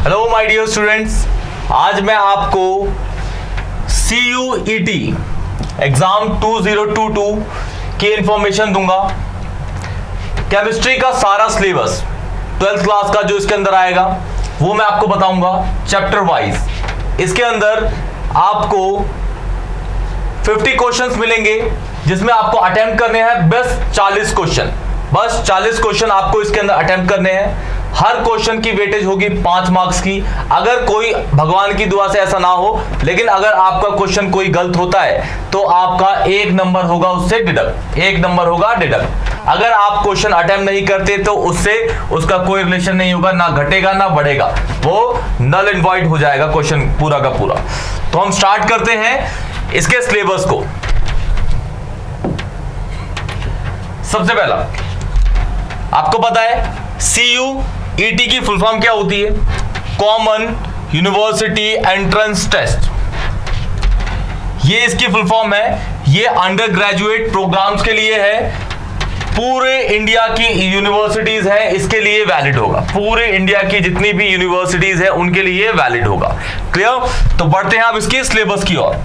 Hello my dear students, आज मैं आपको CUET एग्जाम 2022 की इंफॉर्मेशन दूंगा। केमिस्ट्री का सारा सिलेबस 12th क्लास का जो इसके अंदर आएगा वो मैं आपको बताऊंगा चैप्टर वाइज। इसके अंदर आपको 50 क्वेश्चंस मिलेंगे जिसमें आपको अटेम्प्ट करने हैं बस 40 क्वेश्चन। बस 40 क्वेश्चन आपको इसके अंदर अटेम्प्ट करने हैं। हर क्वेश्चन की वेटेज होगी 5 मार्क्स की। अगर कोई भगवान की दुआ से ऐसा ना हो, लेकिन अगर आपका क्वेश्चन कोई गलत होता है तो आपका 1 नंबर होगा उससे डिडक्ट, 1 नंबर होगा डिडक्ट। अगर आप क्वेश्चन अटेम्प्ट नहीं करते तो उससे उसका कोई रिलेशन नहीं होगा, ना घटेगा ना बढ़ेगा, वो नल एंड वॉइड हो जाएगा क्वेश्चन पूरा का पूरा। तो हम स्टार्ट करते हैं इसके सिलेबस को। सबसे पहला आपको पता है CUET की फुल फॉर्म क्या होती है? Common university entrance test. ये इसकी फुल फॉर्म है। ये अंडर ग्रेजुएट प्रोग्राम्स के लिए है। पूरे इंडिया की यूनिवर्सिटीज है इसके लिए वैलिड होगा। पूरे इंडिया की जितनी भी यूनिवर्सिटीज है उनके लिए वैलिड होगा। क्लियर? तो बढ़ते हैं अब इसके सिलेबस की ओर।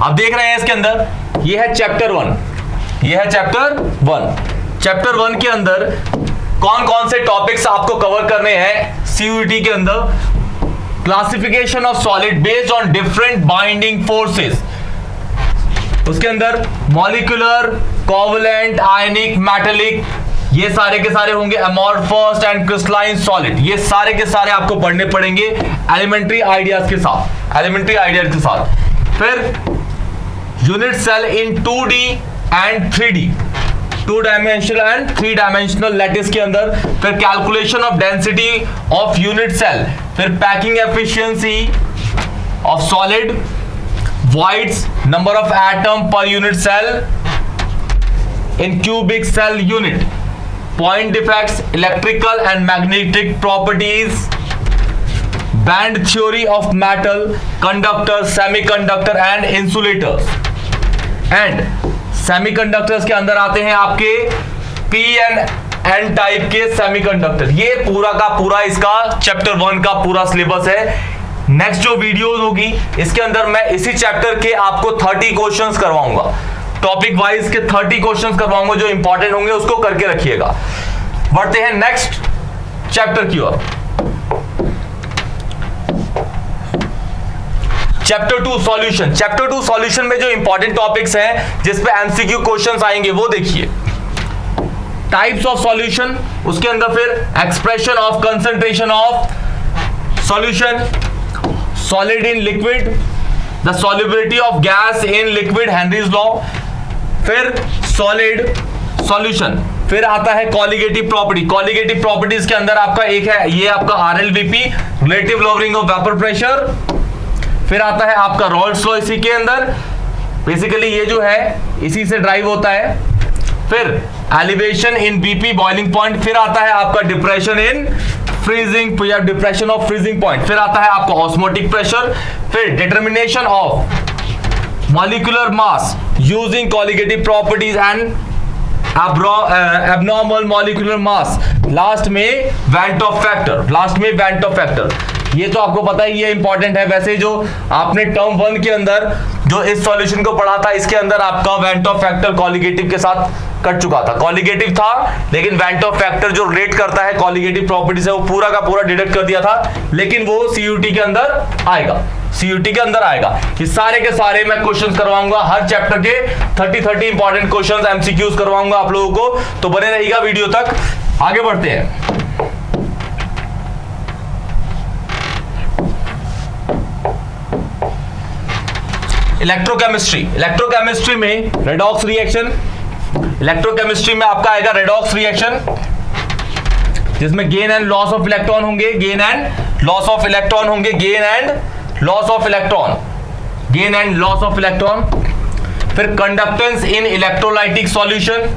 आप देख रहे हैं इसके अंदर ये है चैप्टर 1। ये है चैप्टर 1। चैप्टर 1 के अंदर कौन कौन से टॉपिक्स आपको कवर करने हैं CUET के अंदर? Classification of solid based on different binding forces. उसके अंदर मॉलिक्यूलर, कोवलेंट, आयनिक, मेटालिक, ये सारे के सारे होंगे। अमॉर्फस एंड क्रिस्टलाइन सॉलिड, ये सारे के सारे आपको पढ़ने पड़ेंगे एलिमेंट्री आइडियाज के साथ, एलिमेंट्री आइडियाज के साथ। फिर unit cell in 2D and 3D, 2 dimensional and 3 dimensional lattice के अंदर। फिर calculation of density of unit cell. फिर packing efficiency of solid, voids, number of atom per unit cell in cubic cell unit, point defects, electrical and magnetic properties, band theory of metal, conductor, semiconductor and insulators. And semiconductors के अंदर आते हैं आपके P and N type के semiconductor. ये पूरा का पूरा इसका चैप्टर 1 का पूरा सिलेबस है। नेक्स्ट जो वीडियोस होगी इसके अंदर मैं इसी चैप्टर के आपको 30 क्वेश्चंस करवाऊंगा, टॉपिक वाइज के 30 क्वेश्चंस करवाऊंगा जो इंपॉर्टेंट होंगे, उसको करके रखिएगा। बढ़ते हैं नेक्स्ट चैप्टर की ओर। Chapter 2 solution. चैप्टर 2 सॉल्यूशन में जो इंपॉर्टेंट टॉपिक्स हैं जिस पे MCQ क्वेश्चंस आएंगे वो देखिए। टाइप्स ऑफ सॉल्यूशन, उसके अंदर फिर expression of concentration of solution, solid in liquid, the solubility of gas in liquid, Henry's law. फिर सॉलिड सॉल्यूशन। फिर आता है कॉलिगेटिव प्रॉपर्टी। कॉलिगेटिव प्रॉपर्टीज के अंदर आपका एक है ये आपका RLVP, relative lowering of vapour pressure. फिर आता है आपका रॉल्स लॉ इसी के अंदर, बेसिकली ये जो है इसी से ड्राइव होता है। फिर elevation in BP boiling point. फिर आता है आपका डिप्रेशन इन फ्रीजिंग या डिप्रेशन ऑफ फ्रीजिंग पॉइंट। फिर आता है आपका ऑस्मोटिक प्रेशर। फिर determination of molecular mass using colligative properties and abnormal molecular mass. Last में वेंट ऑफ फैक्टर, लास्ट में वेंट ऑफ फैक्टर। ये तो आपको पता ही ये इंपॉर्टेंट है। वैसे जो आपने टर्म 1 के अंदर जो इस सॉल्यूशन को पढ़ा था इसके अंदर आपका वेंट ऑफ फैक्टर कॉलिगेटिव के साथ कट चुका था। कॉलिगेटिव था लेकिन वेंट ऑफ फैक्टर जो रिलेट करता है कॉलिगेटिव प्रॉपर्टी से वो पूरा का पूरा डिडक्ट कर दिया था, लेकिन वो CUET के अंदर आएगा, CUET के अंदर आएगा। ये सारे के सारे मैं क्वेश्चंस करवाऊंगा हर चैप्टर के 30 इंपॉर्टेंट क्वेश्चंस MCQs करवाऊंगा आप लोगों को, तो बने रहिएगा वीडियो तक। आगे बढ़ते हैं। इलेक्ट्रोकेमिस्ट्री। इलेक्ट्रोकेमिस्ट्री में रेडॉक्स रिएक्शन। इलेक्ट्रोकेमिस्ट्री में आपका आएगा रेडॉक्स रिएक्शन जिसमें gain and loss of electron होंगे, gain and loss of electron होंगे, gain and loss of electron, gain and loss of electron. फिर conductance in electrolytic solution,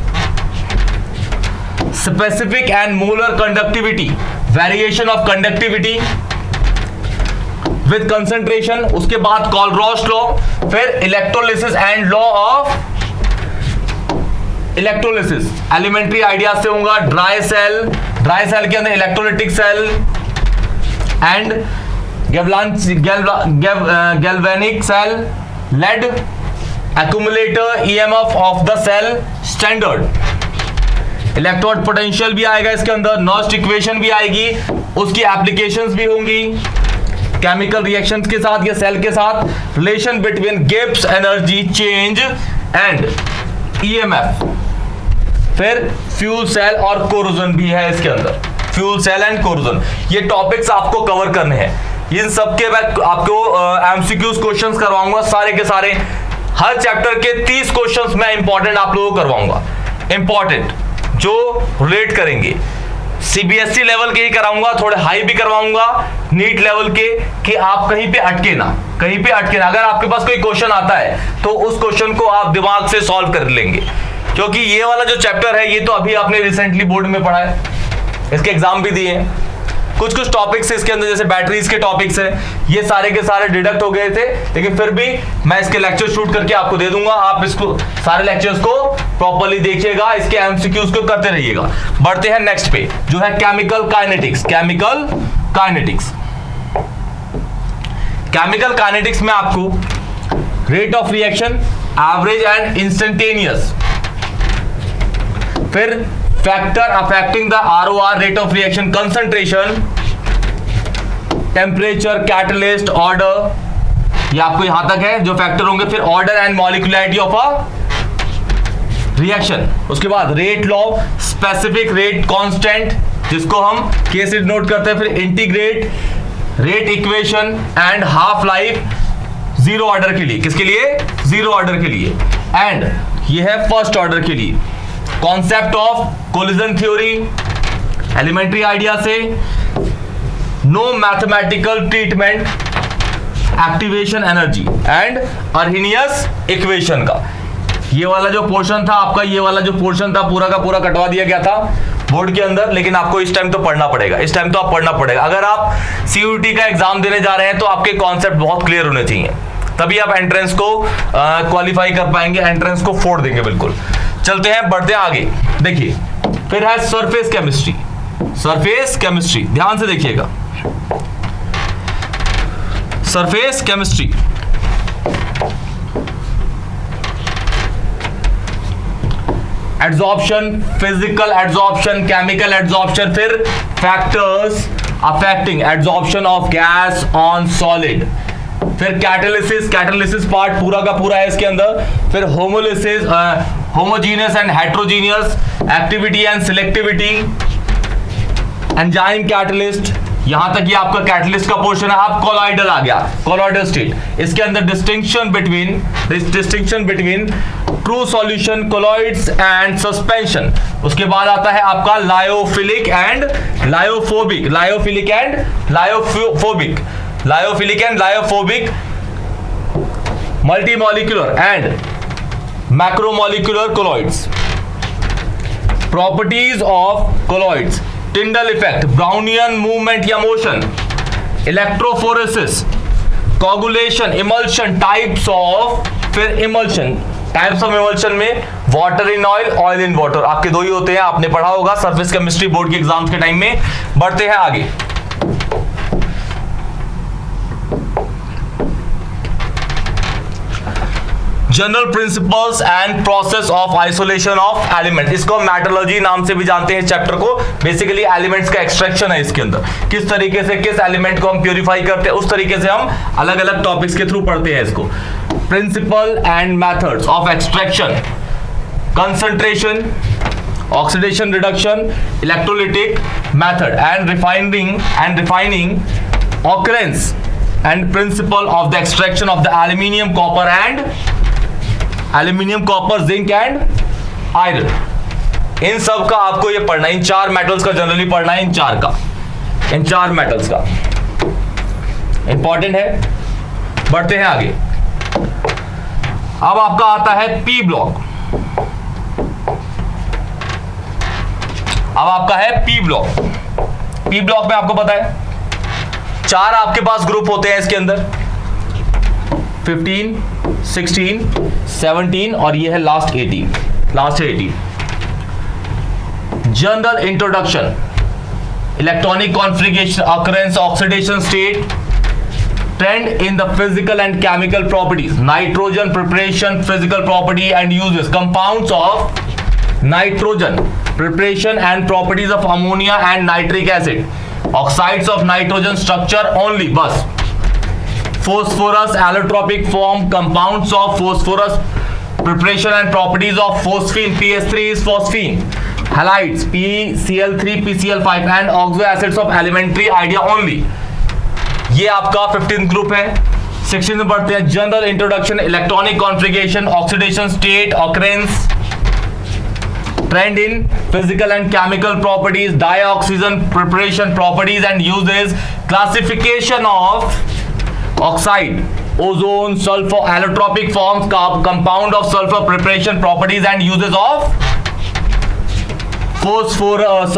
specific and molar conductivity, variation of conductivity with concentration. उसके बाद Kohlrausch law. फिर electrolysis and law of electrolysis, elementary idea से होगा। Dry cell के अंदर electrolytic cell and galvanic cell, lead accumulator, EMF of the cell, standard electrode potential भी आएगा इसके अंदर, नॉस्ट इक्वेशन भी आएगी, उसकी एप्लीकेशंस भी होंगी, केमिकल रिएक्शंस के साथ या सेल के साथ, relation between Gibbs energy change and EMF, फिर फ्यूल सेल और कोरोजन भी है इसके अंदर, फ्यूल सेल एंड कोरोजन। ये टॉपिक्स आपको कवर करने हैं। इन सब के मैं आपको एमसीक्यूज क्वेश्चंस करवाऊंगा सारे के सारे। हर चैप्टर के 30 क्वेश्चंस मैं इंपॉर्टेंट आप लोगों को करवाऊंगा, इंपॉर्टेंट जो रिलेट करेंगे। सीबीएसई लेवल के ही कराऊंगा, थोड़े हाई भी करवाऊंगा, नीट लेवल के, कि आप कहीं पे अटके ना, कहीं पे अटके ना। अगर आपके पास कोई क्वेश्चन आता है तो उस क्वेश्चन को आप दिमाग से सॉल्व कर लेंगे, क्योंकि ये वाला जो चैप्टर है ये तो अभी आपने रिसेंटली बोर्ड में पढ़ा है, इसके एग्जाम भी दिए हैं। कुछ टॉपिक्स इसके अंदर जैसे बैटरीज के टॉपिक्स हैं, ये सारे के सारे डिडक्ट हो गए थे, लेकिन फिर भी मैं इसके लेक्चर शूट करके आपको दे दूंगा। आप इसको सारे लेक्चर्स को प्रॉपर्ली देखिएगा, इसके एमसीक्यूज को करते रहिएगा। बढ़ते हैं नेक्स्ट पे, जो है केमिकल काइनेटिक्स। केमिकल काइनेटिक्स में आपको rate of reaction, average and instantaneous, फिर factor affecting the ROR, rate of reaction, concentration, temperature, catalyst, order, ये आपको यहां तक है जो फैक्टर होंगे। फिर order and molecularity of a reaction, उसके बाद rate law, specific rate constant जिसको हम के से नोट करते हैं, फिर integrate, rate equation and half life, zero order के लिए, किसके लिए? जीरो ऑर्डर के लिए। एंड ये है फर्स्ट ऑर्डर के लिए, concept of collision theory, elementary idea से, no mathematical treatment, activation energy and Arrhenius equation का ये वाला जो पोर्शन था आपका, ये वाला जो पोर्शन था पूरा का पूरा कटवा दिया गया था बोर्ड के अंदर, लेकिन आपको इस टाइम तो पढ़ना पड़ेगा, इस टाइम तो आप पढ़ना पड़ेगा। अगर आप सीयूटी का एग्जाम देने जा रहे हैं तो आपके कॉन्सेप्ट बहुत क्लियर होने चाहिए, तभी आप एंट्रेंस को क्वालिफाई कर पाएंगे, एंट्रेंस को फोड़ देंगे बिल्कुल। चलते हैं, बढ़ते हैं आगे। देखिए फिर है सरफेस केमिस्ट्री। सरफेस केमिस्ट्री ध्यान से देखिएगा, surface chemistry adsorption, physical adsorption, chemical adsorption, फिर factors affecting adsorption of gas on solid, फिर कैटालिसिस पार्ट पूरा का पूरा है इसके अंदर, फिर homolysis, homogeneous and heterogeneous, activity and selectivity, enzyme catalyst, यहां तक ये आपका कैटलिस्ट का पोर्शन है। अब कोलॉइडल आ गया, कोलॉइडल स्टेट, इसके अंदर distinction between true solution, colloids and suspension. उसके बाद आता है आपका lyophilic and lyophobic, multimolecular and macromolecular colloids, properties of colloids, Tyndall effect, Brownian movement या motion, electrophoresis, coagulation, emulsion, types of, फिर इमल्शन, टाइप्स ऑफ इमल्शन में water in oil, oil in water, आपके दो ही होते हैं, आपने पढ़ा होगा सरफेस केमिस्ट्री बोर्ड के एग्जाम्स के टाइम में। बढ़ते हैं आगे, general principles and process of isolation of element, इसको मेटलर्जी नाम से भी जानते हैं चैप्टर को। बेसिकली एलिमेंट्स का एक्सट्रैक्शन है इसके अंदर, किस तरीके से किस एलिमेंट को हम प्यूरिफाई करते हैं, उस तरीके से हम अलग अलग टॉपिक्स के थ्रू पढ़ते हैं इसको। Principle and methods of extraction, concentration, oxidation reduction, electrolytic method and refining occurrence and principle of the extraction of the aluminium, copper and zinc and iron. इन सब का आपको ये पढ़ना है, इन चार मेटल्स का जनरली पढ़ना है, इन चार मेटल्स का इंपॉर्टेंट है। बढ़ते हैं आगे, अब आपका आता है पी ब्लॉक। अब आपका है पी ब्लॉक। पी ब्लॉक में आपको पता है चार आपके पास ग्रुप होते हैं इसके अंदर, 15, 16, 17 और ये है last 18। General introduction, electronic configuration, occurrence, oxidation state, trend in the physical and chemical properties, nitrogen preparation, physical property and uses, compounds of nitrogen, preparation and properties of ammonia and nitric acid, oxides of nitrogen structure only, बस. phosphorus, allotropic form, compounds of phosphorus, preparation and properties of phosphine, PS3 is phosphine, halides, PCl3, PCl5 and oxo acids of elementary idea only. ये आपका 15th group है. Section में पढ़ते हैं general introduction, electronic configuration, oxidation state, occurrence, trend in physical and chemical properties, dioxygen preparation properties and uses, classification of oxide, ozone, sulfur, allotropic forms, compound of sulfur, preparation properties and uses of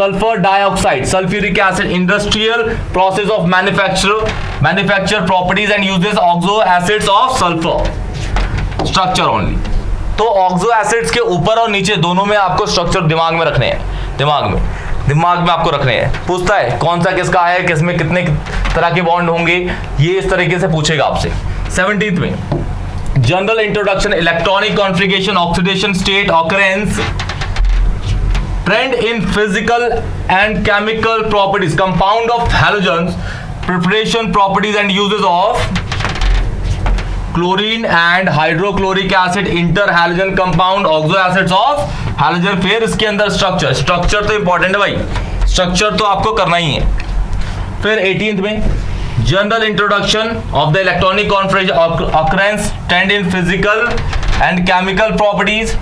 sulfur dioxide, sulfuric acid, industrial process of manufacture properties and uses, oxo acids of sulfur, structure only. तो oxo acids के ऊपर और नीचे दोनों में आपको structure दिमाग में रखने हैं, दिमाग में आपको रखने हैं. पूछता है कौन सा किसका है, किसमें कितने तरह के बॉन्ड होंगे, ये इस तरीके से पूछेगा आपसे. 17th में general introduction, electronic configuration, oxidation state, occurrence, trend in physical and chemical properties, compound of halogens, preparation properties and uses of chlorine and hydrochloric acid, inter halogen compound, oxo acids of halogen. फिर इसके अंदर structure तो important है भाई, structure तो आपको करना ही है. फिर 18th में general introduction of the electronic configuration, occurrence, trend in physical and chemical properties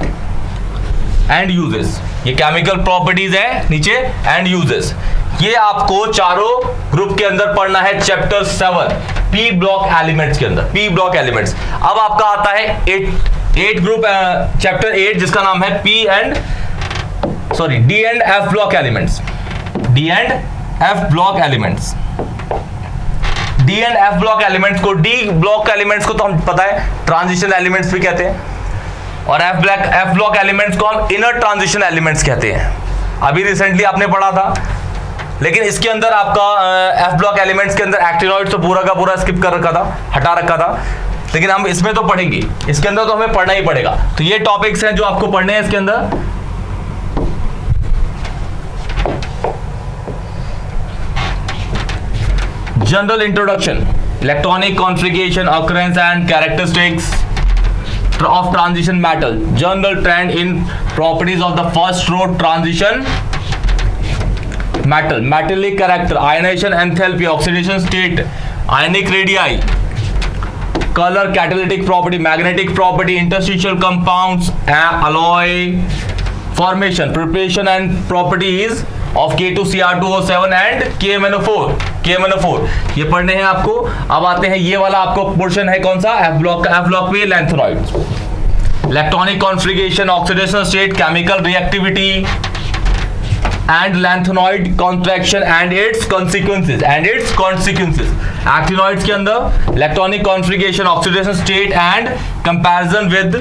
and uses. ये केमिकल प्रॉपर्टीज है नीचे, एंड यूजेस. ये आपको चारों ग्रुप के अंदर पढ़ना है. चैप्टर 7 पी ब्लॉक एलिमेंट्स के अंदर, पी ब्लॉक एलिमेंट्स. अब आपका आता है 8 ग्रुप, चैप्टर 8 जिसका नाम है D and F block elements. D and F block elements, D and F block elements को, डी ब्लॉक एलिमेंट्स को तो हम पता है ट्रांजिशन एलिमेंट्स भी कहते हैं, और एफ ब्लॉक एलिमेंट्स को हम इनर ट्रांजिशन एलिमेंट्स कहते हैं. अभी रिसेंटली आपने पढ़ा था. लेकिन इसके अंदर आपका एफ ब्लॉक एलिमेंट्स के अंदर एक्टिनॉइड्स तो पूरा का पूरा स्किप कर रखा था, हटा रखा था. लेकिन हम इसमें तो पढ़ेंगे, इसके अंदर तो हमें पढ़ना ही पड़ेगा. तो ये टॉपिक्स हैं जो आपको पढ़ने हैं इसके अंदर. General introduction, electronic configuration, occurrence and characteristics of transition metal, general trend in properties of the first row transition metal, metallic character, ionization, enthalpy, oxidation state, ionic radii, color, catalytic property, magnetic property, interstitial compounds, alloy formation, preparation and properties of K2Cr2O7 and KMnO4. ये पढ़ने हैं आपको. अब आते हैं, ये वाला आपको पोर्शन है कौन सा, एफ ब्लॉक पे lanthanoids, electronic configuration, oxidation state, chemical reactivity and lanthanoid contraction and it's consequences. Actinoids के अंदर electronic configuration, oxidation state and comparison with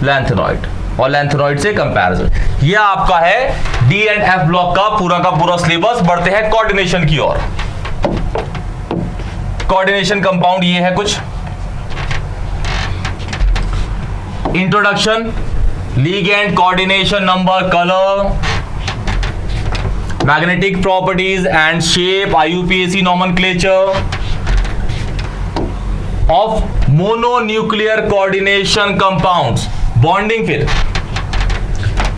lanthanoid, और लैंथेनॉइड से कंपैरिजन. ये आपका है डी एंड एफ ब्लॉक का पूरा सिलेबस. बढ़ते हैं कोऑर्डिनेशन की ओर. कोऑर्डिनेशन कंपाउंड ये है कुछ. Introduction, ligand, coordination number, colour, magnetic properties and shape, IUPAC nomenclature of mononuclear coordination compounds, bonding, फिर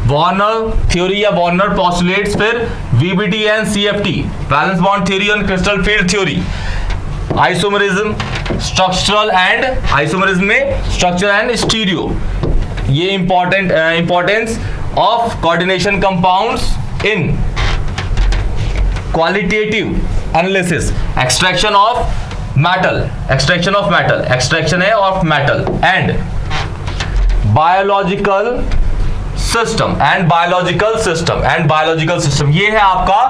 वार्नर थ्योरी या वार्नर पोस्टुलेट्स, फिर VBT and CFT, valence bond theory and crystal field theory, isomerism, structural and isomerism में structure and stereo. ये importance of coordination compounds in qualitative analysis, extraction of metal, extraction है of metal, and biological system. ये है आपका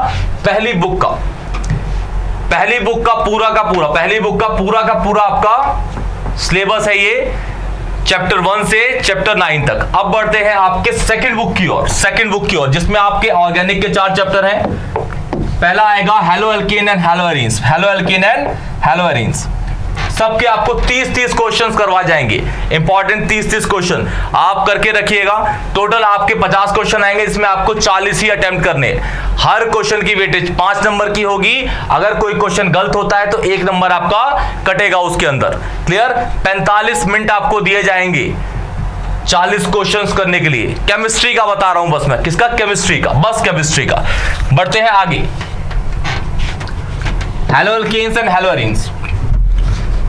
पहली book का पूरा आपका सिलेबस है. ये चैप्टर 1 से चैप्टर 9 तक। अब बढ़ते हैं आपके सेकंड बुक की ओर, जिसमें आपके ऑर्गेनिक के 4 चैप्टर हैं। पहला आएगा halo alkane and hello arenes. सबके आपको 30 क्वेश्चंस करवा जाएंगे, इंपॉर्टेंट 30 क्वेश्चन आप करके रखिएगा। टोटल आपके 50 क्वेश्चन आएंगे, इसमें आपको 40 ही अटेम्प्ट करने। हर क्वेश्चन की वेटेज 5 नंबर की होगी। अगर कोई क्वेश्चन गलत होता है तो 1 नंबर आपका कटेगा उसके अंदर। क्लियर? 45 मिनट आपको दिए जाएंगे 40 क्वेश्चंस करने के लिए। केमिस्ट्री का बता रहा हूं बस मैं, किसका? केमिस्ट्री का। बढ़ते हैं आगे। Haloalkanes and haloarenes.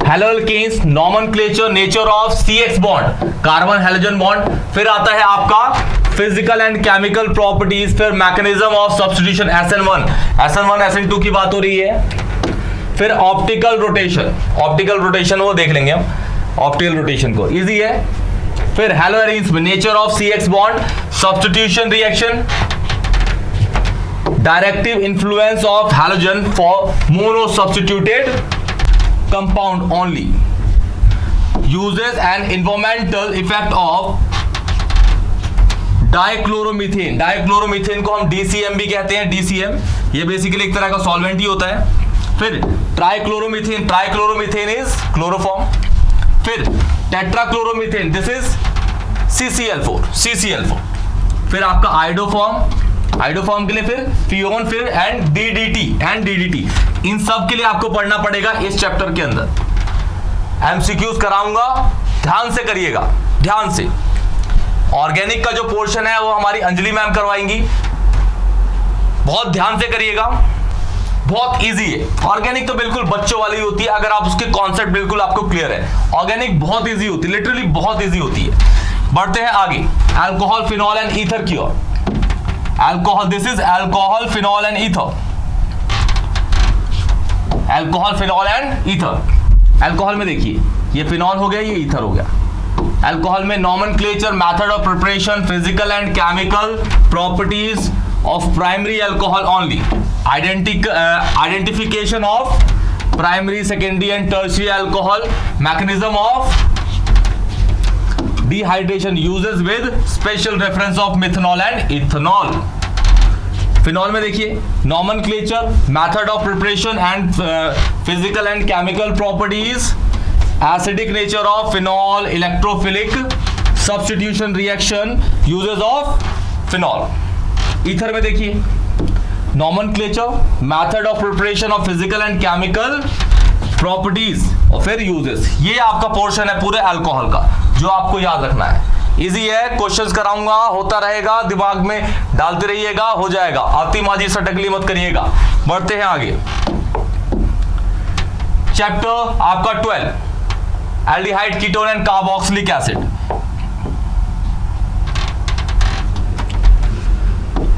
Haloalkanes, nomenclature, nature of CX bond, carbon hydrogen bond. फिर आता है आपका फिजिकल एंड केमिकल प्रॉपर्टीज, फिर mechanism of substitution SN1 SN2 की बात हो रही है। फिर ऑप्टिकल रोटेशन वो देख लेंगे हम, ऑप्टिकल रोटेशन को, इजी है। फिर हेलो एरीन्स में nature of CX bond, substitution reaction, directive influence of halogen for mono substituted compound only, uses an environmental effect of dichloromethane को हम DCM भी कहते हैं। DCM ये बेसिकली एक तरह का सॉल्वेंट ही होता है। फिर ट्राइक्लोरोमीथेन इज क्लोरोफॉर्म। फिर टेट्राक्लोरोमीथेन, दिस इज CCl4। फिर आपका आइडोफॉर्म के लिए फिर फियोन, फिर एंड DDT। इन सब के लिए आपको पढ़ना पड़ेगा इस चैप्टर के अंदर। MCQs कराऊंगा, ध्यान से करिएगा, ध्यान से। ऑर्गेनिक का जो पोर्शन है वो हमारी अंजलि मैम करवाएंगी, बहुत ध्यान से करिएगा, बहुत इजी है। ऑर्गेनिक तो बिल्कुल बच्चों वाली होती है, अगर आप उसके कॉन्सेप्ट बिल्कुल आपको क्लियर है। ऑर्गेनिक बहुत इजी होती है, लिटरली बहुत इजी होती है। बढ़ते हैं आगे, अल्कोहल, फिनॉल एंड ईथर की ओर। Alcohol, this is alcohol, phenol and ether. Alcohol में देखिए, ये फिनॉल हो गया, ये ईथर हो गया। अल्कोहल में nomenclature, method of preparation, physical and chemical properties of primary alcohol only, identification of primary, secondary and tertiary alcohol, mechanism of dehydration, uses with special reference of methanol and ethanol. Phenol में देखिए, nomenclature, method of preparation and physical and chemical properties, acidic nature of phenol, electrophilic substitution reaction, uses of phenol. Ether में देखिए, nomenclature, method of preparation of physical and chemical properties और फिर uses. ये आपका portion है पूरे alcohol का, जो आपको याद रखना है। इजी है, क्वेश्चंस कराऊंगा, होता रहेगा, दिमाग में डालते रहिएगा, हो जाएगा। आती माजी सटकली मत करिएगा। बढ़ते हैं आगे, चैप्टर आपका 12, aldehyde, ketone and carboxylic acid.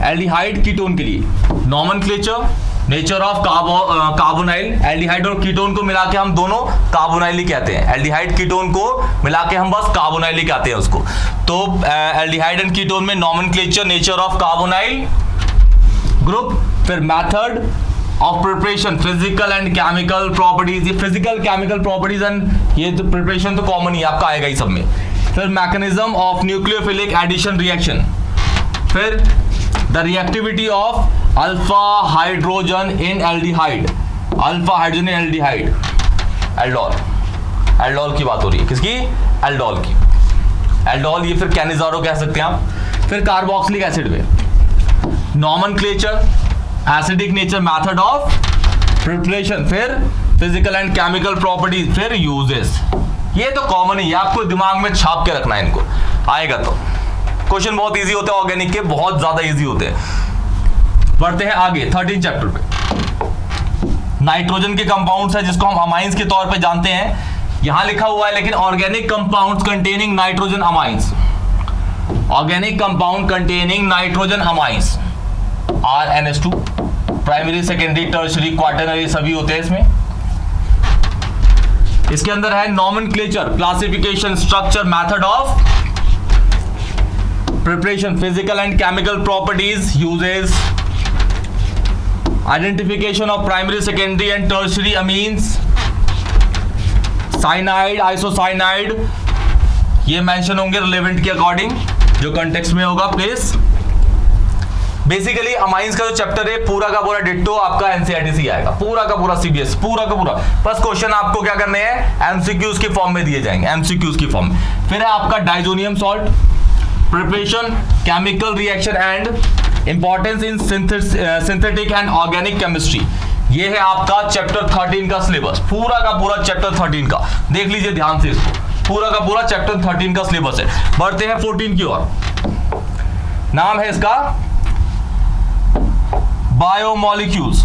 Aldehyde ketone के लिए nomenclature, nature of carbonyl. Aldehyde और कीटोन को मिला के हम दोनों कार्बोनाइल ही कहते हैं। एल्डिहाइड कीटोन को मिला के हम बस कार्बोनाइल ही कहते हैं उसको। तो एल्डिहाइड एंड कीटोन में nomenclature, nature of carbonyl group, फिर method of preparation, physical and chemical properties. ये फिजिकल केमिकल प्रॉपर्टीज एंड ये तो प्रिपरेशन तो कॉमन ही आपका आएगा ही सब में। फिर mechanism of nucleophilic addition reaction, फिर the reactivity of alpha hydrogen in aldehyde, alpha hydrogen in aldehyde, aldol की बात हो रही है, किसकी? एल्डोल की। एल्डोल, ये फिर कैनिजारो कह सकते हैं आप। फिर कार्बोक्सिलिक एसिड में nomenclature, acidic nature, method of preparation, फिर फिजिकल एंड केमिकल प्रॉपर्टीज, फिर यूजेस। ये तो कॉमन ही है, आपको दिमाग में छाप के रखना है इनको, आएगा तो। क्वेश्चन बहुत इजी होते हैं ऑर्गेनिक के, बहुत ज्यादा इजी होते हैं। बढ़ते हैं आगे 13 चैप्टर पे। नाइट्रोजन के कंपाउंड्स है जिसको हम अमाइंस के तौर पे जानते हैं, यहां लिखा हुआ है, लेकिन organic compounds containing nitrogen amines, organic compound containing nitrogen amines, RNS2, primary, secondary, tertiary, quaternary सभी होते हैं इसमें। इसके अंदर है nomenclature, classification, structure, method of preparation, physical and chemical properties, uses, identification of primary, secondary and tertiary amines, cyanide, isocyanide, ये mention होंगे relevant के अकॉर्डिंग, जो कंटेक्स्ट में होगा प्लेस। बेसिकली अमाइंस का जो चैप्टर है पूरा का पूरा डिट्टो आपका एनसीईआरटी से आएगा, पूरा का पूरा सीबीएस, पूरा का पूरा। बस क्वेश्चन आपको क्या करने हैं, एमसीक्यूज की फॉर्म में दिए जाएंगे, एमसीक्यूज की फॉर्म में। फिर है आपका diazonium salt, preparation, chemical reaction and importance in synthetic and organic chemistry. ये है आपका चैप्टर 13 का सिलेबस, पूरा का पूरा चैप्टर 13 का। देख लीजिए ध्यान से इसको, पूरा का पूरा चैप्टर 13 का सिलेबस है। बढ़ते हैं 14 की ओर। नाम है इसका बायोमोलिक्यूल्स।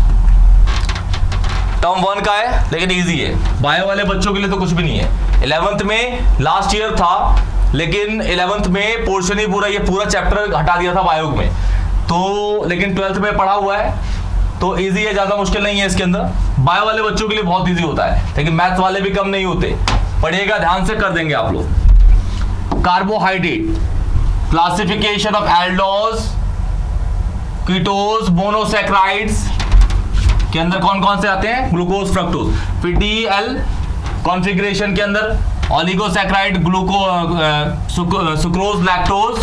टर्म 1 का है लेकिन इजी है, बायो वाले बच्चों के लिए तो कुछ भी नहीं है। 11th में लास्ट ईयर था, लेकिन 11th में पोर्शन ही पूरा, ये पूरा चैप्टर हटा दिया था बायो में, तो लेकिन 12th में पढ़ा हुआ है तो इजी है, ज्यादा मुश्किल नहीं है इसके अंदर। बायो वाले बच्चों के लिए बहुत इजी होता है, लेकिन मैथ्स वाले भी कम नहीं होते। पढ़िएगा ध्यान से, कर देंगे आप लोग। Carbohydrate, classification of aldose, ketose, monosaccharides के अंदर कौन कौन से आते हैं, ग्लूकोज, फ्रक्टोज। फिर डीएल कॉन्फ़िगरेशन के अंदर ऑलिगोसैकेराइड, सुक्रोज, लैक्टोज,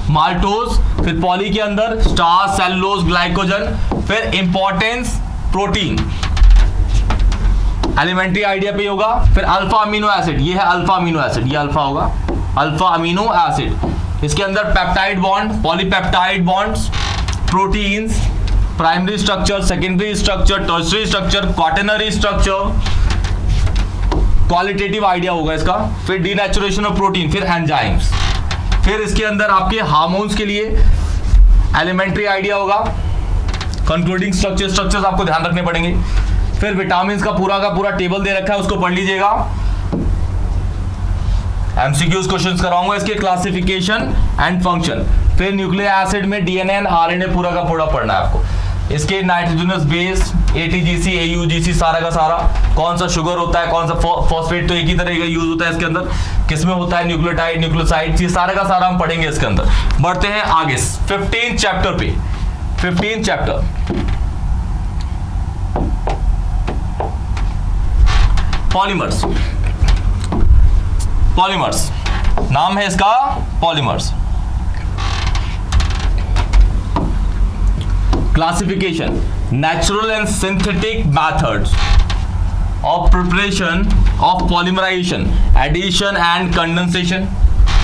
माल्टोज। फिर पॉली के अंदर स्टार्च, सेलुलोज, ग्लाइकोजन। फिर इंपॉर्टेंस प्रोटीन, एलिमेंट्री आइडिया पे होगा। फिर अल्फा अमीनो एसिड, ये है अल्फा अमीनो एसिड, ये अल्फा होगा, अल्फा अमीनो एसिड। इसके अंदर peptide bond, polypeptide bonds, proteins, primary structure, secondary structure, tertiary structure, quaternary structure, qualitative idea होगा इसका। फिर डीनेचुरेशन ऑफ प्रोटीन, फिर एंजाइम्स। फिर इसके अंदर आपके हार्मोन्स के लिए एलिमेंट्री आइडिया होगा, कंक्लूडिंग स्ट्रक्चर्स आपको ध्यान रखने पड़ेंगे। फिर विटामिन का पूरा टेबल दे रखा है, उसको पढ़ लीजिएगा। एमसीक्यूज क्वेश्चंस कराऊंगा इसके, क्लासिफिकेशन एंड फंक्शन। फिर न्यूक्लिक एसिड में डीएनए एंड आरएनए पूरा का पूरा पढ़ना है आपको। इसके नाइट्रोजनस बेस, एटीजीसी, एयूजीसी, सारा का सारा, कौन सा शुगर होता है, कौन सा फॉस्फेट, तो एक ही तरह का यूज होता है इसके अंदर, किसमें होता है, न्यूक्लियोटाइड, न्यूक्लियोसाइड, ये सारा का सारा हम पढ़ेंगे इसके अंदर। बढ़ते हैं आगे 15 चैप्टर पे। 15 चैप्टर पॉलीमर्स। पॉलीमर्स नाम है इसका, polymers. Classification, natural and synthetic methods of preparation of polymerisation, addition and condensation.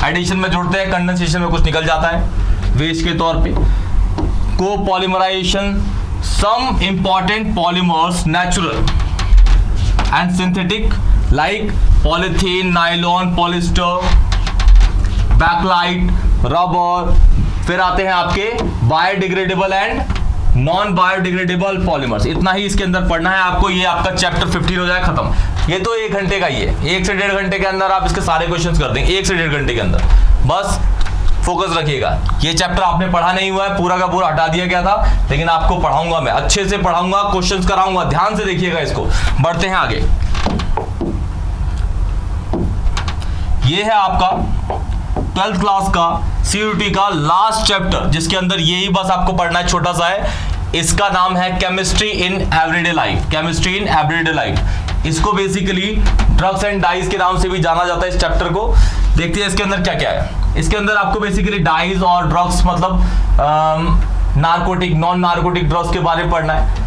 Addition में जोड़ते हैं, कंडेंसेशन में कुछ निकल जाता है वेस्ट के तौर पे। को polymerisation, some important polymers natural and synthetic like polythene, nylon, polyester, bakelite, rubber. फिर आते हैं आपके biodegradable and non biodegradable polymers. इतना ही इसके अंदर पढ़ना है आपको, ये आपका चैप्टर 15 हो जाए खत्म। ये तो 1 घंटे का ही है, 1 से 1.5 घंटे के अंदर आप इसके सारे क्वेश्चंस कर देंगे, 1 से 1.5 घंटे के अंदर। बस फोकस रखिएगा, ये चैप्टर आपने पढ़ा नहीं हुआ है, पूरा का पूरा हटा दिया गया था, लेकिन आपको पढ़ाऊंगा मैं, अच्छे से पढ़ाऊंगा, क्वेश्चंस कराऊंगा, ध्यान से देखिएगा इसको। बढ़ते हैं आगे। ये है आपका 12th क्लास का सीयूटी का लास्ट चैप्टर, जिसके अंदर यही बस आपको पढ़ना है, छोटा सा है। इसका नाम है chemistry in everyday life. Chemistry in everyday life, इसको बेसिकली ड्रग्स एंड डाइज के नाम से भी जाना जाता है इस चैप्टर को। देखते हैं इसके अंदर क्या क्या है। इसके अंदर आपको बेसिकली डाइज और ड्रग्स, मतलब नार्कोटिक, नॉन नार्कोटिक ड्रग्स के बारे में पढ़ना है।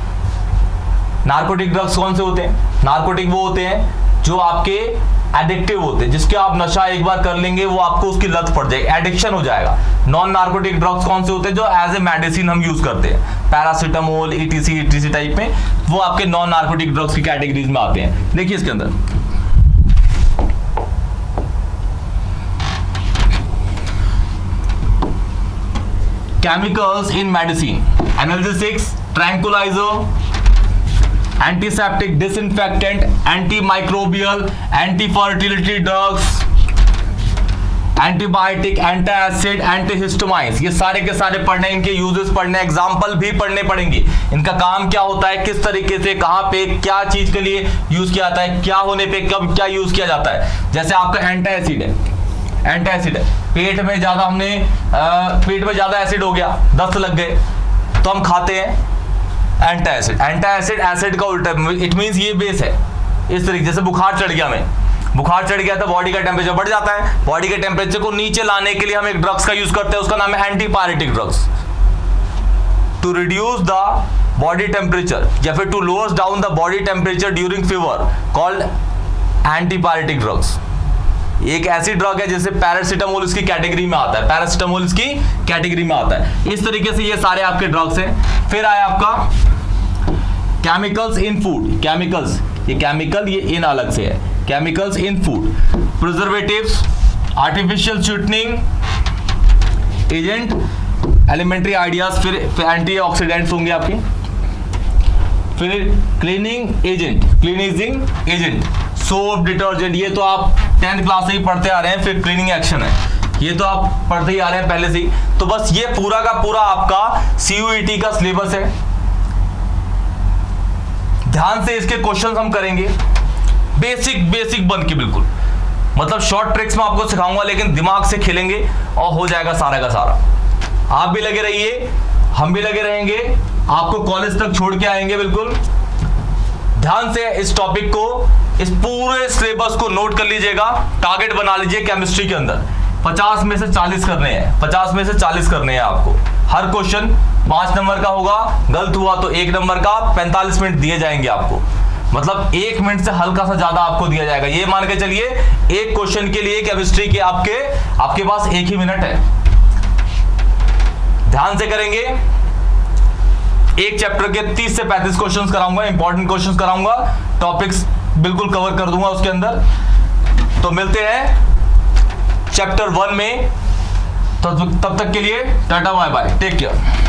नार्कोटिक ड्रग्स कौन से होते हैं? नार्कोटिक वो होते हैं जो आपके एडिक्टिव होते हैं, जिसके आप नशा एक बार कर लेंगे वो आपको उसकी लत पड़ जाएगी, एडिक्शन हो जाएगा। नॉन नार्कोटिक ड्रग्स कौन से होते हैं? जो एज ए मेडिसिन हम यूज करते हैं, पैरासीटामोल, ईटीसी टाइप में, वो आपके नॉन नार्कोटिक ड्रग्स की कैटेगरीज में आते हैं। देखिए इसके अंदर chemicals in medicine, analgesics, tranquilizer, antiseptic, disinfectant, antimicrobial, antifertility drugs, antibiotic, antacid, antihistamines, ये सारे के सारे पढ़ने, इनके यूजेस पढ़ने, एग्जाम्पल भी पढ़ने पड़ेंगे। इनका काम क्या होता है, किस तरीके से, कहां पे, क्या चीज के लिए यूज किया जाता है, क्या होने पे कब क्या यूज किया जाता है। जैसे आपका एंटासिड है, एंटासिड है, पेट में ज्यादा हमने पेट में ज्यादा एसिड हो गया, दस्त लग गए, तो हम खाते हैं एंटासिड। एंटासिड एसिड का उल्टा, इट मींस ये बेस है। इस तरीके से बुखार चढ़ गया, मैं बुखार चढ़ गया तो बॉडी का टेम्परेचर बढ़ जाता है, बॉडी के टेम्परेचर को नीचे लाने के लिए हम एक ड्रग्स का यूज करते हैं, उसका नाम है antipyretic drugs. To reduce the body temperature या फिर to lower down the body temperature during fever called antipyretic drugs. एक ऐसी ड्रग है जैसे पैरासीटामोल इसकी कैटेगरी में आता है, पैरासीटामोल इसकी कैटेगरी में आता है। इस तरीके से ये सारे आपके ड्रग्स हैं। फिर आया आपका केमिकल्स इन फूड, केमिकल्स, ये केमिकल ये इन अलग से है, chemicals in food, preservatives, artificial sweetening agent, elementary ideas, फिर एंटीऑक्सीडेंट्स होंगे आपके, फिर cleaning agent, cleansing agent, soap, detergent, ये तो आप 10th क्लास से ही पढ़ते आ रहे हैं। फिर क्लीनिंग एक्शन है, ये तो आप पढ़ते ही आ रहे हैं पहले से ही। तो बस ये पूरा का पूरा आपका CUET का सिलेबस है। ध्यान से इसके क्वेश्चंस हम करेंगे, बेसिक बन के, बिल्कुल मतलब शॉर्ट ट्रिक्स में आपको सिखाऊंगा, लेकिन दिमाग से खेलेंगे और हो जाएगा सारा का सारा। आप भी लगे रहिए, हम भी लगे रहेंगे, आपको कॉलेज तक छोड़ के आएंगे बिल्कुल। ध्यान से इस टॉपिक को, इस पूरे सिलेबस को नोट कर लीजिएगा, टारगेट बना लीजिए केमिस्ट्री के अंदर। 50 में से 40 करने हैं, 50 में से 40 करने हैं आपको। हर क्वेश्चन 5 नंबर का होगा, गलत हुआ तो 1 नंबर का, 45 मिनट दिए जाएंगे आपको, मतलब 1 मिनट से हल्का सा ज्यादा आपको दिया जाएगा। ये मान के चलिए एक क्वेश्चन के लिए केमिस्ट्री के आपके पास 1 ही मिनट है। ध्यान से करेंगे, एक चैप्टर के 30 से 35 क्वेश्चंस कराऊंगा, इंपॉर्टेंट क्वेश्चंस कराऊंगा, टॉपिक्स बिल्कुल कवर कर दूंगा उसके अंदर। तो मिलते हैं चैप्टर 1 में, तो तब तक के लिए tata bye bye, take care.